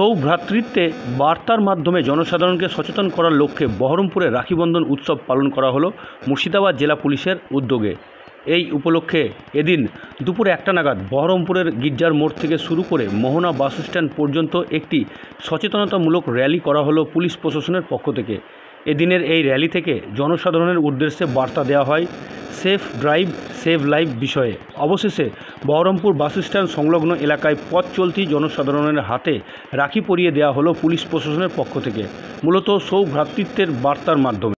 সৌভ্রাতৃত্বে বার্তার মাধ্যমে জনসাধারণকে সচেতন করার লক্ষ্যে বহরমপুরে রাখিবন্ধন উৎসব পালন করা হলো মুর্শিদাবাদ জেলা পুলিশের উদ্যোগে। এই উপলক্ষে এদিন দুপুর 1টা নাগাদ বহরমপুরের গির্জার মোড় থেকে শুরু করে মোহনা বাসস্ট্যান্ড পর্যন্ত একটি সচেতনতামূলক র্যালি করা হলো পুলিশ প্রশাসনের পক্ষ থেকে। এদিনের এই র্যালি থেকে জনসাধারণের উদ্দেশ্যে বার্তা দেওয়া হয় সেফ ড্রাইভ সেভ লাইফ বিষয়ে। অবশেষে বহরমপুর বাসস্ট্যান্ড সংলগ্ন এলাকায় পথ চলতি জনসাধারণের হাতে রাখি পরিয়ে দেওয়া হলো পুলিশ প্রশাসনের পক্ষ থেকে, মূলত সৌভ্রাতৃত্বের বার্তার মাধ্যমে।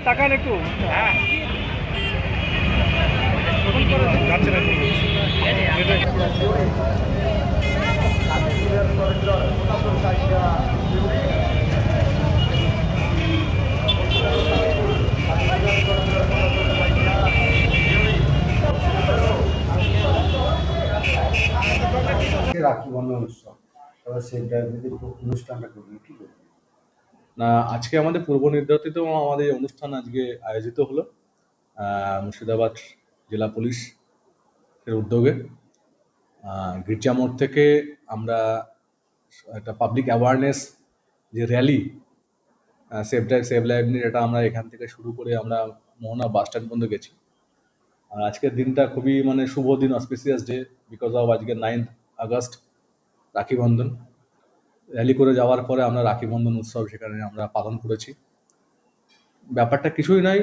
তাকান একটু। যাচ্ছে না রাখি বন্ধন উৎসব সেই অনুষ্ঠানটা করবেন কি না, আজকে আমাদের পূর্ব নির্ধারিত আমাদের অনুষ্ঠান আজকে আয়োজিত হলো মুর্শিদাবাদ জেলা পুলিশের উদ্যোগে। গির্জা মোড় থেকে আমরা একটা পাবলিক অ্যাওয়ারনেস যে rally save drive save life নিয়ে, এটা আমরা এখান থেকে শুরু করে আমরা মোহনা বাস স্ট্যান্ড পর্যন্ত গেছি। আর আজকের দিনটা খুবই শুভ দিন, অসপিসিয়াস ডে, বিকজ অফ আজকে 9 আগস্ট রাখি বন্ধন। র্যালি করে যাওয়ার পরে আমরা রাখি বন্ধন উৎসব সেখানে আমরা পালন করেছি। ব্যাপারটা কিছুই নয়,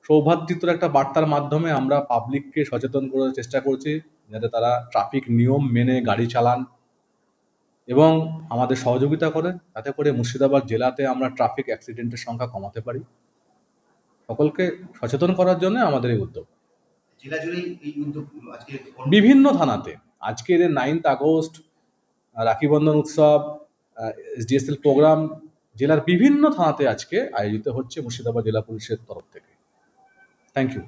সৌভ্রাতৃত্বের একটা বার্তার মাধ্যমে আমরা পাবলিককে সচেতন করার চেষ্টা করছি যাতে তারা ট্রাফিক নিয়ম মেনে গাড়ি চালান এবং আমাদের সহযোগিতা করে, যাতে করে মুর্শিদাবাদ জেলাতে আমরা ট্রাফিক অ্যাক্সিডেন্টের সংখ্যা কমাতে পারি। সকলকে সচেতন করার জন্য আমাদের এই উদ্যোগ। বিভিন্ন থানাতে আজকের 9 আগস্ট রাখি বন্ধন উৎসব, এসডিএসএল প্রোগ্রাম জেলার বিভিন্ন থানাতে আজকে আয়োজিত হচ্ছে মুর্শিদাবাদ জেলা পুলিশের তরফ থেকে। Thank you.